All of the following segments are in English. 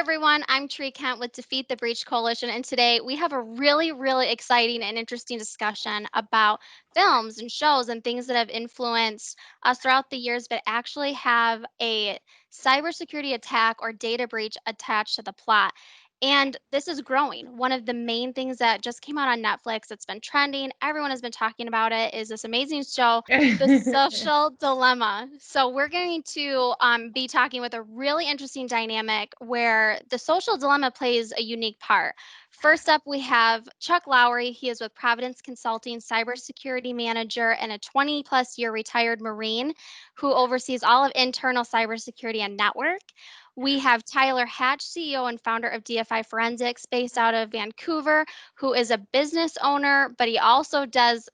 everyone. I'm Tree Kent with Defeat the Breach Coalition, and today we have a really, really exciting and interesting discussion about films and shows and things that have influenced us throughout the years, but actually have a cybersecurity attack or data breach attached to the plot. And this is growing. One of the main things that just came out on Netflix that's been trending, everyone has been talking about it, is this amazing show, The Social Dilemma. So we're going to be talking with a really interesting dynamic where the social dilemma plays a unique part. First up, we have Chuck Lowry. He is with Providence Consulting, cybersecurity manager, and a 20-plus year retired Marine who oversees all of internal cybersecurity and network. We have Tyler Hatch, CEO and founder of DFI Forensics, based out of Vancouver, who is a business owner, but he also does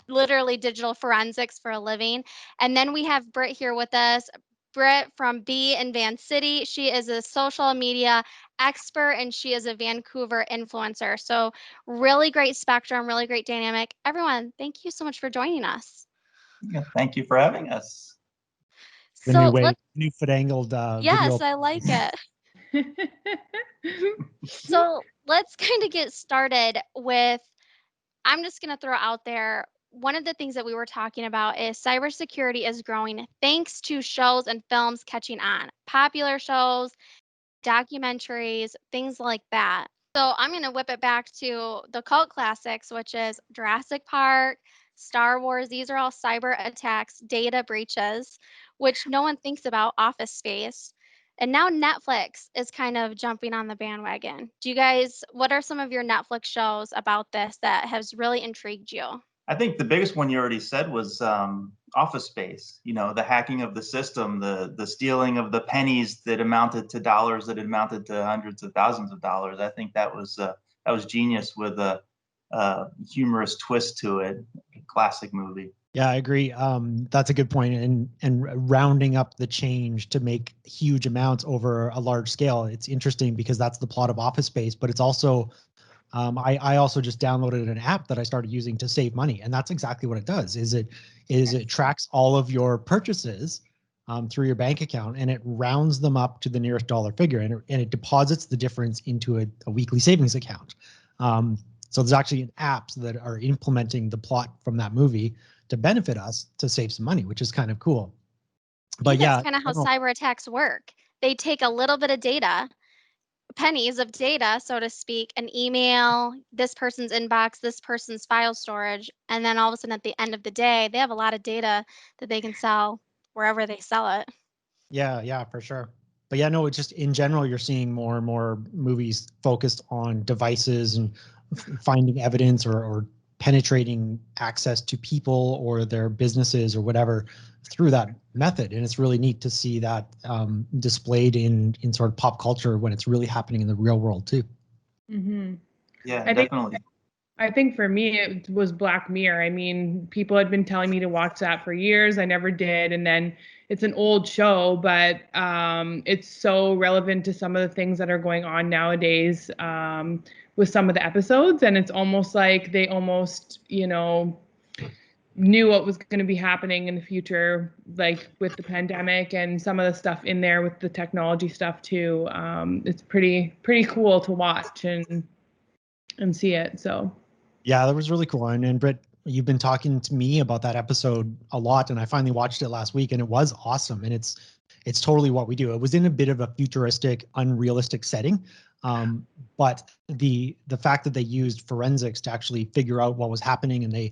literally digital forensics for a living. And then we have Britt here with us. Britt from B in Van City. She is a social media expert and she is a Vancouver influencer. So, really great spectrum, really great dynamic. Everyone, thank you so much for joining us. Yeah, thank you for having us. The new So, way, let's, new foot-angled video. yes, I like it. So, let's kind of get started with, I'm just going to throw out there, one of the things that we were talking about is cybersecurity is growing thanks to shows and films catching on. Popular shows, documentaries, things like that. So I'm going to whip it back to the cult classics, which is Jurassic Park, Star Wars. These are all cyber attacks, data breaches, which no one thinks about, Office Space. And now Netflix is kind of jumping on the bandwagon. Do you guys, what are some of your Netflix shows about this that has really intrigued you? I think the biggest one you already said was Office Space. You know, the hacking of the system, the stealing of the pennies that amounted to dollars that amounted to hundreds of thousands of dollars. I think that was genius with a humorous twist to it. Classic movie. Yeah, I agree. That's a good point. And rounding up the change to make huge amounts over a large scale. It's interesting because that's the plot of Office Space, but it's also I also just downloaded an app that I started using to save money, and that's exactly what it does. It tracks all of your purchases through your bank account, and it rounds them up to the nearest dollar figure, and it deposits the difference into a weekly savings account. So there's actually apps that are implementing the plot from that movie to benefit us to save some money, which is kind of cool. But yeah, that's kind of how cyber attacks work. They take a little bit of data, pennies of data, so to speak, an email, this person's inbox, this person's file storage, and then all of a sudden at the end of the day, they have a lot of data that they can sell wherever they sell it. Yeah, for sure. But yeah, no, it's just in general, you're seeing more and more movies focused on devices and finding evidence or penetrating access to people or their businesses or whatever through that method. And it's really neat to see that displayed in sort of pop culture when it's really happening in the real world too. Mm-hmm. Yeah, definitely. I think for me, it was Black Mirror. I mean, people had been telling me to watch that for years. I never did. And then it's an old show, but it's so relevant to some of the things that are going on nowadays with some of the episodes. And it's almost like they almost, knew what was going to be happening in the future, like with the pandemic and some of the stuff in there with the technology stuff too. It's pretty cool to watch and see it. So. Yeah, that was really cool. And Britt, you've been talking to me about that episode a lot, and I finally watched it last week, and it was awesome. And it's totally what we do. It was in a bit of a futuristic, unrealistic setting, but the fact that they used forensics to actually figure out what was happening, and they,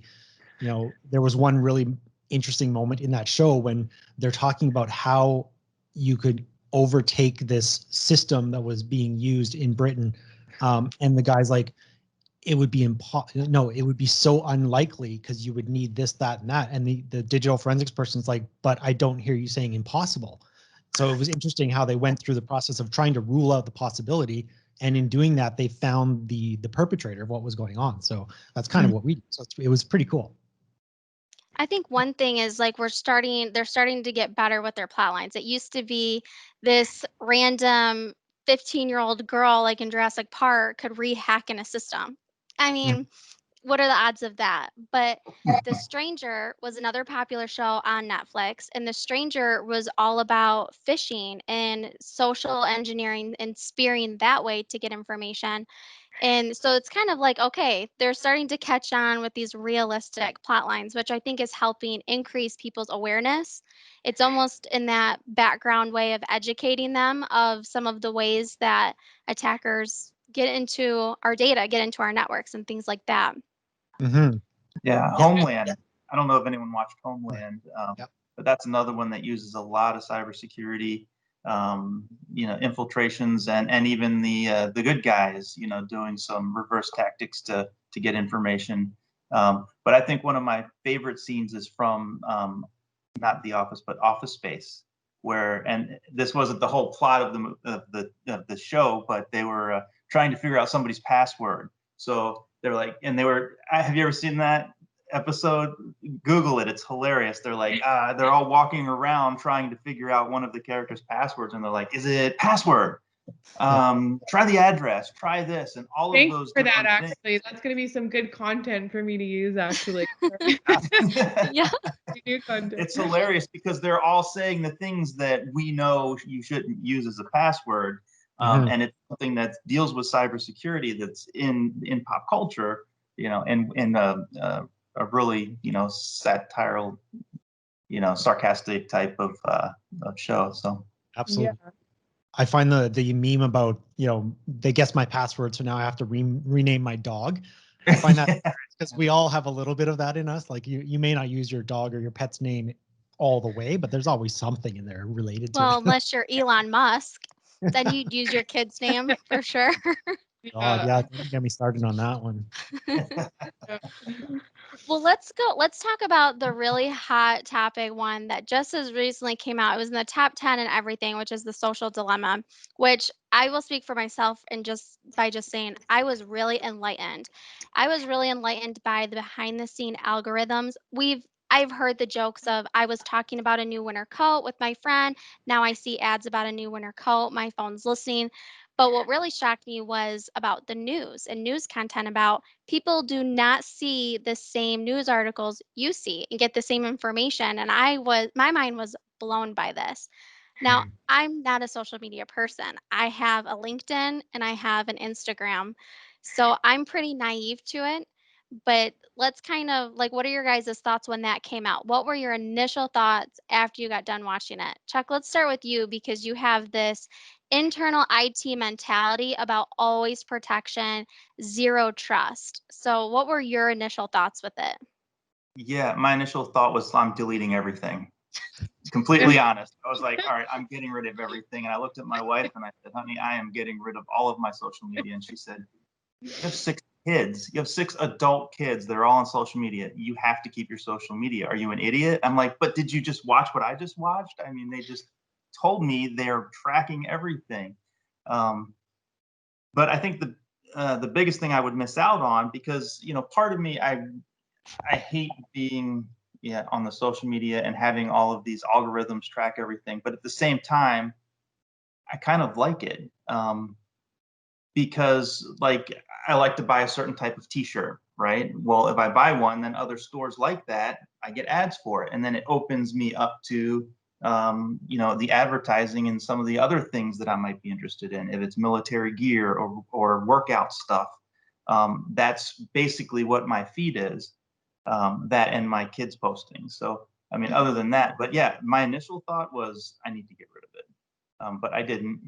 there was one really interesting moment in that show when they're talking about how you could overtake this system that was being used in Britain, and the guy's like, it would be it would be so unlikely because you would need this, that, and that. And the digital forensics person's like, but I don't hear you saying impossible. So it was interesting how they went through the process of trying to rule out the possibility. And in doing that, they found the perpetrator of what was going on. So that's kind of what we did. So it was pretty cool. I think one thing is like they're starting to get better with their plot lines. It used to be this random 15-year-old girl like in Jurassic Park could rehack in a system. I mean, what are the odds of that? But The Stranger was another popular show on Netflix, and The Stranger was all about phishing and social engineering and spearing that way to get information. And so it's kind of like, okay, they're starting to catch on with these realistic plot lines, which I think is helping increase people's awareness. It's almost in that background way of educating them of some of the ways that attackers get into our data, get into our networks, and things like that. Mm-hmm. Yeah, Yeah. Homeland. I don't know if anyone watched Right. Homeland, Yep. but that's another one that uses a lot of cybersecurity, infiltrations, and even the good guys, doing some reverse tactics to get information. But I think one of my favorite scenes is from not The Office, but Office Space, where, and this wasn't the whole plot of the show, but they were trying to figure out somebody's password. So they're like, and they were, have you ever seen that episode? Google it. It's hilarious. They're like, they're all walking around trying to figure out one of the characters' passwords. And they're like, is it password? Try the address, try this, and all of Thanks those for that, different actually. That's going to be some good content for me to use, actually. things. Yeah. New content. It's hilarious because they're all saying the things that we know you shouldn't use as a password. Mhm. And it's something that deals with cybersecurity that's in pop culture, and in a really, satirical, sarcastic type of show. So Absolutely. Yeah. I find the meme about, they guess my password, so now I have to rename my dog. I find that because we all have a little bit of that in us. Like you may not use your dog or your pet's name all the way, but there's always something in there related to Well, it. unless you're Elon Musk, then you'd use your kid's name for sure. God, Yeah. yeah, don't get me started on that one. Yeah. Well, let's go. Let's talk about the really hot topic one that just as recently came out. It was in the top 10 and everything, which is the social dilemma, which I will speak for myself and just by just saying I was really enlightened. I was really enlightened by the behind the scene algorithms. I've heard the jokes of I was talking about a new winter coat with my friend. Now I see ads about a new winter coat. My phone's listening. But what really shocked me was about the news and news content about people do not see the same news articles you see and get the same information. And my mind was blown by this. Now, Mhm. I'm not a social media person. I have a LinkedIn and I have an Instagram. So I'm pretty naive to it. But let's kind of like, what are your guys' thoughts when that came out? What were your initial thoughts after you got done watching it? Chuck, let's start with you because you have this internal IT mentality about always protection, zero trust. So, what were your initial thoughts with it? Yeah, my initial thought was I'm deleting everything. Completely honest. I was like, all right, I'm getting rid of everything. And I looked at my wife and I said, honey, I am getting rid of all of my social media. And she said, you have 6 kids. You have 6 adult kids. They're all on social media. You have to keep your social media. Are you an idiot? I'm like, but did you just watch what I just watched? I mean, they just told me they're tracking everything. Um, but I think the biggest thing I would miss out on, because part of me, I hate being, yeah, on the social media and having all of these algorithms track everything, but at the same time, I kind of like it, because like I like to buy a certain type of T-shirt, right? Well, if I buy one, then other stores like that, I get ads for it, and then it opens me up to the advertising and some of the other things that I might be interested in. If it's military gear or workout stuff, that's basically what my feed is. That and my kids posting. So, I mean, other than that, but yeah, my initial thought was I need to get rid of it, but I didn't.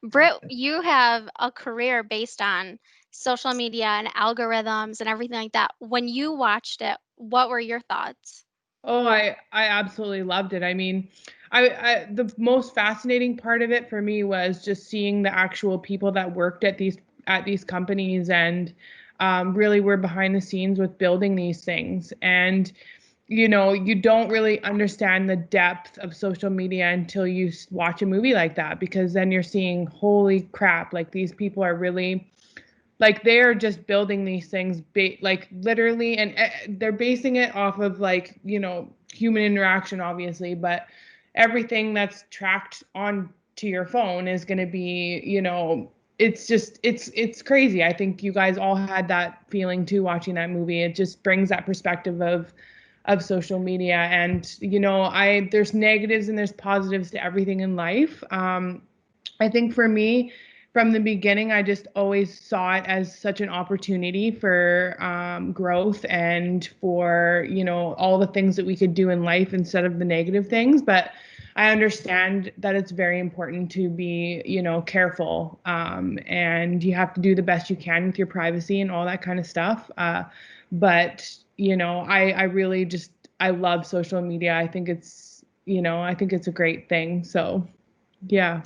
Britt, you have a career based on social media and algorithms and everything like that. When you watched it, what were your thoughts? Oh, I absolutely loved it. I mean, I the most fascinating part of it for me was just seeing the actual people that worked at these companies and really were behind the scenes with building these things. And you don't really understand the depth of social media until you watch a movie like that, because then you're seeing, holy crap, like these people are really, like, they're just building these things like literally, and they're basing it off of, like, human interaction, obviously, but everything that's tracked on to your phone is going to be, it's just it's crazy. I think you guys all had that feeling too watching that movie. It just brings that perspective of social media. And there's negatives and there's positives to everything in life. I think for me, from the beginning, I just always saw it as such an opportunity for growth and for, all the things that we could do in life instead of the negative things. But I understand that it's very important to be, careful, and you have to do the best you can with your privacy and all that kind of stuff. But, I really just, I love social media. I think it's a great thing. So, yeah.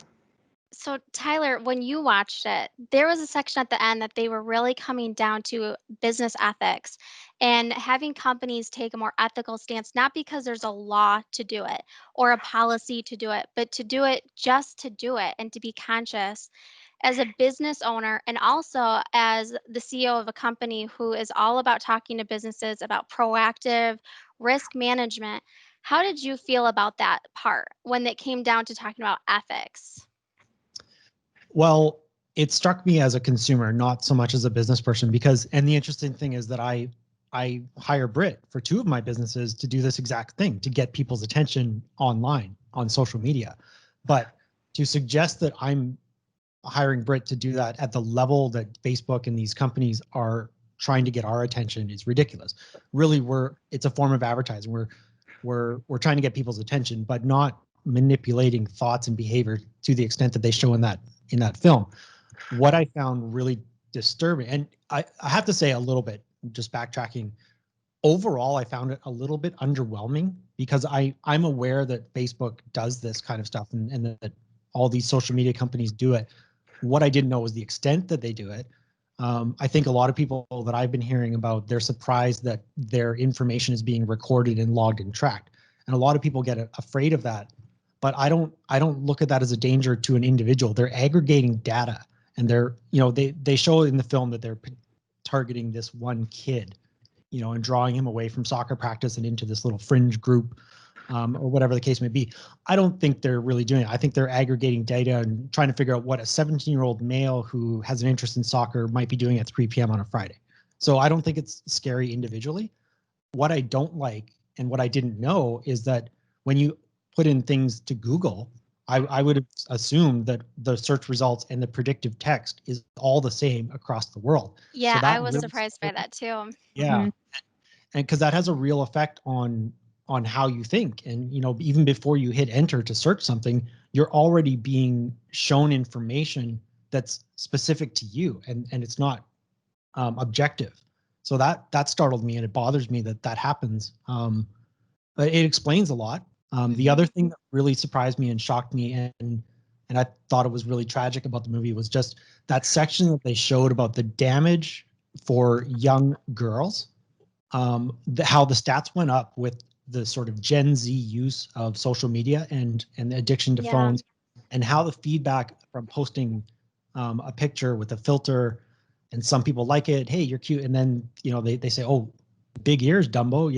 So, Tyler, when you watched it, there was a section at the end that they were really coming down to business ethics and having companies take a more ethical stance, not because there's a law to do it or a policy to do it, but to do it just to do it and to be conscious as a business owner and also as the CEO of a company who is all about talking to businesses about proactive risk management. How did you feel about that part when it came down to talking about ethics? Well, it struck me as a consumer, not so much as a business person, because, and the interesting thing is that I hire Brit for two of my businesses to do this exact thing, to get people's attention online on social media. But to suggest that I'm hiring Brit to do that at the level that Facebook and these companies are trying to get our attention is ridiculous. Really, it's a form of advertising. We're trying to get people's attention, but not manipulating thoughts and behavior to the extent that they show in that film. What I found really disturbing, and I have to say a little bit, just backtracking, overall, I found it a little bit underwhelming because I'm aware that Facebook does this kind of stuff and that all these social media companies do it. What I didn't know was the extent that they do it. I think a lot of people that I've been hearing about, they're surprised that their information is being recorded and logged and tracked. And a lot of people get afraid of that. But I don't look at that as a danger to an individual. They're aggregating data, and they show in the film that they're targeting this one kid, and drawing him away from soccer practice and into this little fringe group, or whatever the case may be. I don't think they're really doing it. I think they're aggregating data and trying to figure out what a 17-year-old male who has an interest in soccer might be doing at 3 p.m. on a Friday. So I don't think it's scary individually. What I don't like and what I didn't know is that when you put in things to Google, I would have assumed that the search results and the predictive text is all the same across the world. So Yeah, I that was really, surprised by that too. yeah, Mhm. and because that has a real effect on how you think. And even before you hit enter to search something, you're already being shown information that's specific to you, and it's not objective. So that startled me, and it bothers me that happens. But it explains a lot. The other thing that really surprised me and shocked me, and I thought it was really tragic about the movie, was just that section that they showed about the damage for young girls, how the stats went up with the sort of Gen Z use of social media and the addiction to Yeah. phones, and how the feedback from posting a picture with a filter, and some people like it, hey, you're cute, and then they say, oh, big ears, Dumbo,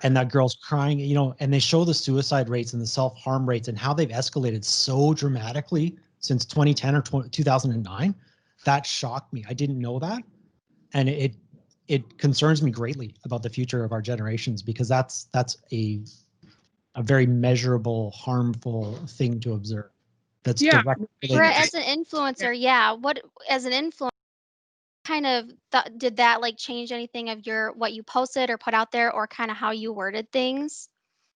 and that girl's crying, and they show the suicide rates and the self-harm rates and how they've escalated so dramatically since 2010 or 2009. That shocked me. I didn't know that, and it concerns me greatly about the future of our generations, because that's a very measurable, harmful thing to observe. That's Yeah. directly Brett, related as an influencer, yeah, what as an influencer kind of did that like change anything of your what you posted or put out there or kind of how you worded things?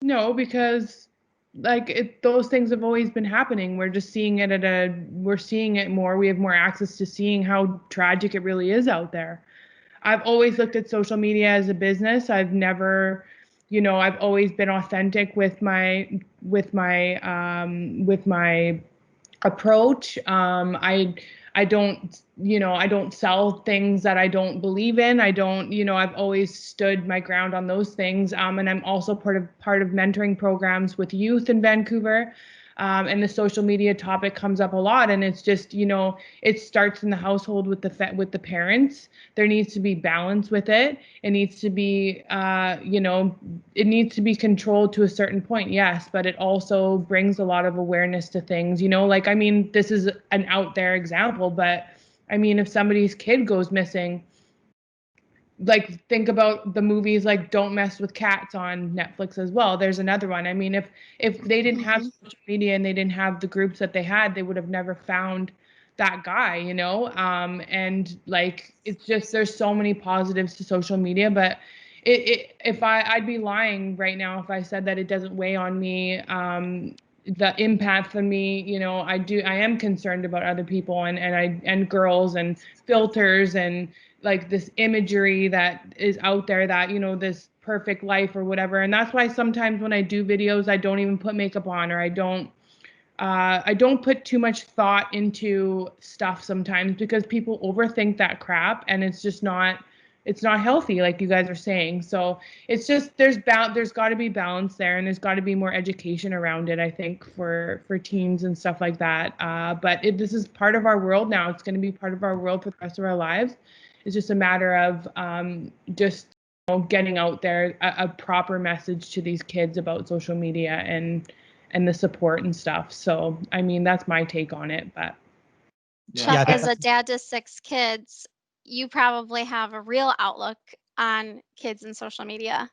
No, because those things have always been happening. We're just seeing it we're seeing it more. We have more access to seeing how tragic it really is out there. I've always looked at social media as a business. I've never, I've always been authentic with my approach. I don't sell things that I don't believe in. I don't, I've always stood my ground on those things. And I'm also part of mentoring programs with youth in Vancouver. And the social media topic comes up a lot, and it's just, it starts in the household with the parents. There needs to be balance with it. It needs to be, it needs to be controlled to a certain point, yes, but it also brings a lot of awareness to things, like, I mean, this is an out there example, but I mean, if somebody's kid goes missing, like, think about the movies like Don't Mess with Cats on Netflix as well. There's another one. I mean, if they didn't have social media and they didn't have the groups that they had, they would have never found that guy, and like, it's just, there's so many positives to social media, but if I'd be lying right now if I said that it doesn't weigh on me. The impact on me, I am concerned about other people and girls and filters and like this imagery that is out there that, this perfect life or whatever. And that's why sometimes when I do videos, I don't even put makeup on, or I don't put too much thought into stuff sometimes, because people overthink that crap, and it's not healthy, like you guys are saying. So it's just, there's got to be balance there, and there's got to be more education around it, I think, for teens and stuff like that. But this is part of our world now. It's going to be part of our world for the rest of our lives. It's just a matter of just getting out there a proper message to these kids about social media and the support and stuff. So, I mean, that's my take on it. But Chuck, as a dad to 6 kids, you probably have a real outlook on kids and social media.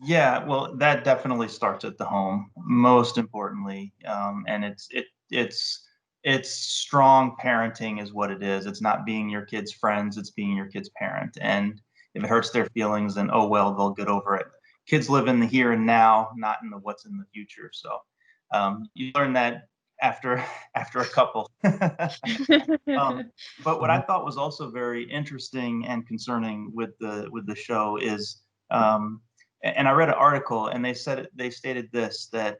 Yeah, well, that definitely starts at the home, most importantly, and it's strong parenting is what it is. It's not being your kid's friends; it's being your kid's parent. And if it hurts their feelings, then oh well, they'll get over it. Kids live in the here and now, not in the what's in the future. So you learn that after after a couple. But what I thought was also very interesting and concerning with the show is, and I read an article, and they stated this, that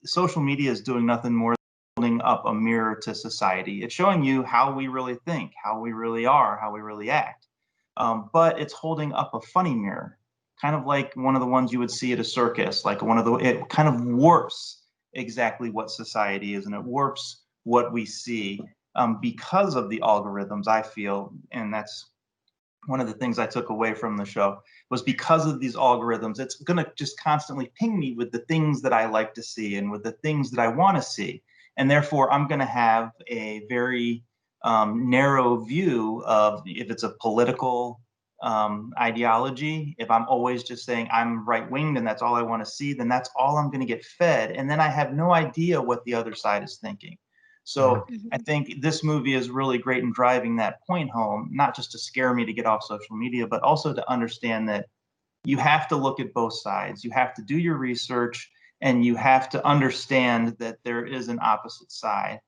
social media is doing nothing more than holding up a mirror to society. It's showing you how we really think, how we really are, how we really act. But it's holding up a funny mirror, kind of like one of the ones you would see at a circus, like it kind of warps exactly what society is, and it warps what we see because of the algorithms, I feel. And that's one of the things I took away from the show, was because of these algorithms, it's going to just constantly ping me with the things that I like to see and with the things that I want to see. And therefore, I'm going to have a very narrow view of, if it's a political ideology, if I'm always just saying I'm right winged and that's all I want to see, then that's all I'm going to get fed. And then I have no idea what the other side is thinking. So I think this movie is really great in driving that point home, not just to scare me to get off social media, but also to understand that you have to look at both sides. You have to do your research, and you have to understand that there is an opposite side.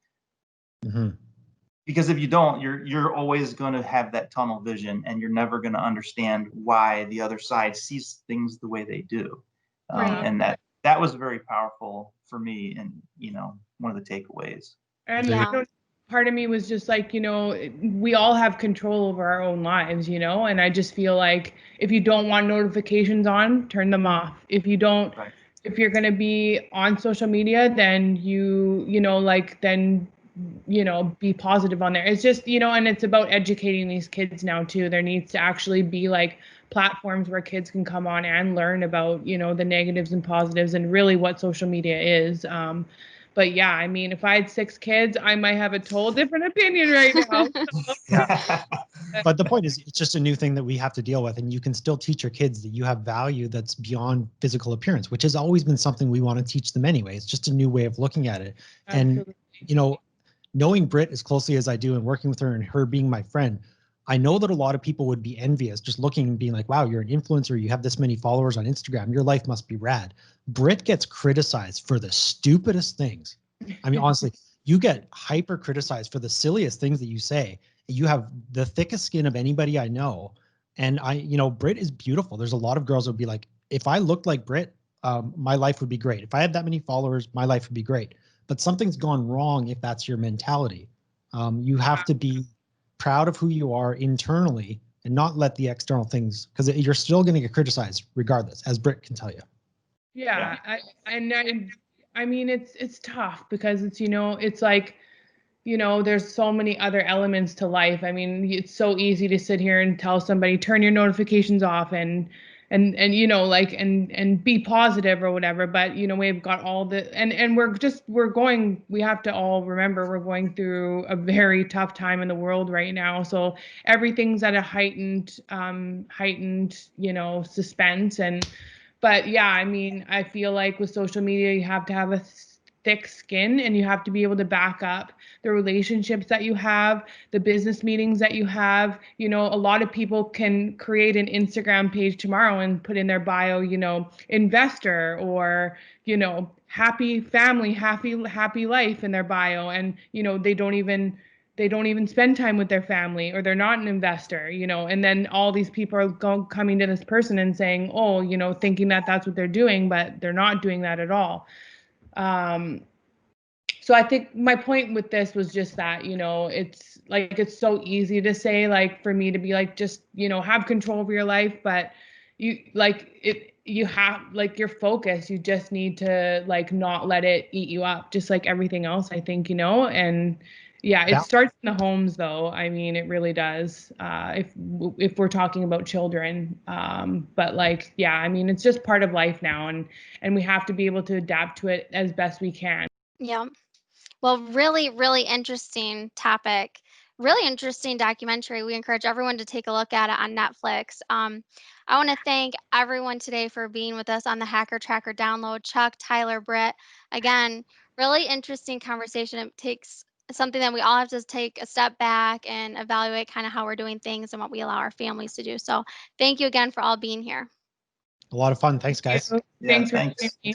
Because if you don't, you're always going to have that tunnel vision, and you're never going to understand why the other side sees things the way they do. And that was very powerful for me, and one of the takeaways. And part of me was just like, we all have control over our own lives, and I just feel like if you don't want notifications on, turn them off. If you don't, if you're going to be on social media, then be positive on there. It's just, and it's about educating these kids now too. There needs to actually be like platforms where kids can come on and learn about, the negatives and positives and really what social media is. But yeah, I mean, if I had 6 kids, I might have a total different opinion right now. But the point is, it's just a new thing that we have to deal with, and you can still teach your kids that you have value that's beyond physical appearance, which has always been something we want to teach them anyway. It's just a new way of looking at it. Absolutely. And, knowing Britt as closely as I do and working with her and her being my friend, I know that a lot of people would be envious just looking and being like, wow, you're an influencer. You have this many followers on Instagram. Your life must be rad. Britt gets criticized for the stupidest things. I mean, honestly, you get hyper criticized for the silliest things that you say. You have the thickest skin of anybody I know. And Britt is beautiful. There's a lot of girls that would be like, if I looked like Britt, my life would be great. If I had that many followers, my life would be great. But something's gone wrong if that's your mentality. You have to be proud of who you are internally and not let the external things, because you're still going to get criticized regardless, as Britt can tell you. Yeah. I mean, it's tough because it's, it's like, there's so many other elements to life. I mean, it's so easy to sit here and tell somebody turn your notifications off and like and be positive or whatever. But we've got all the and we have to all remember we're going through a very tough time in the world right now. So everything's at a heightened suspense. But yeah, I mean, I feel like with social media, you have to have a thick skin and you have to be able to back up the relationships that you have, the business meetings that you have. A lot of people can create an Instagram page tomorrow and put in their bio, investor or, happy family, happy life in their bio. And, they don't even spend time with their family, or they're not an investor, and then all these people are coming to this person and saying, oh, thinking that that's what they're doing, but they're not doing that at all. um, so I think my point with this was just that, it's like, it's so easy to say, like, for me to be like, just, have control over your life, but you have, like, your focus, you just need to, like, not let it eat you up, just like everything else, I think, and yeah, it starts in the homes, though. I mean, it really does. If we're talking about children, but like, yeah, I mean, it's just part of life now, and we have to be able to adapt to it as best we can. Yeah. Well, really, really interesting topic. Really interesting documentary. We encourage everyone to take a look at it on Netflix. I want to thank everyone today for being with us on the Hacker Tracker download. Chuck, Tyler, Britt. Again, really interesting conversation. It takes something that we all have to take a step back and evaluate kind of how we're doing things and what we allow our families to do. So thank you again for all being here. A lot of fun. Thanks, guys. Yeah, Thanks for having thanks. me.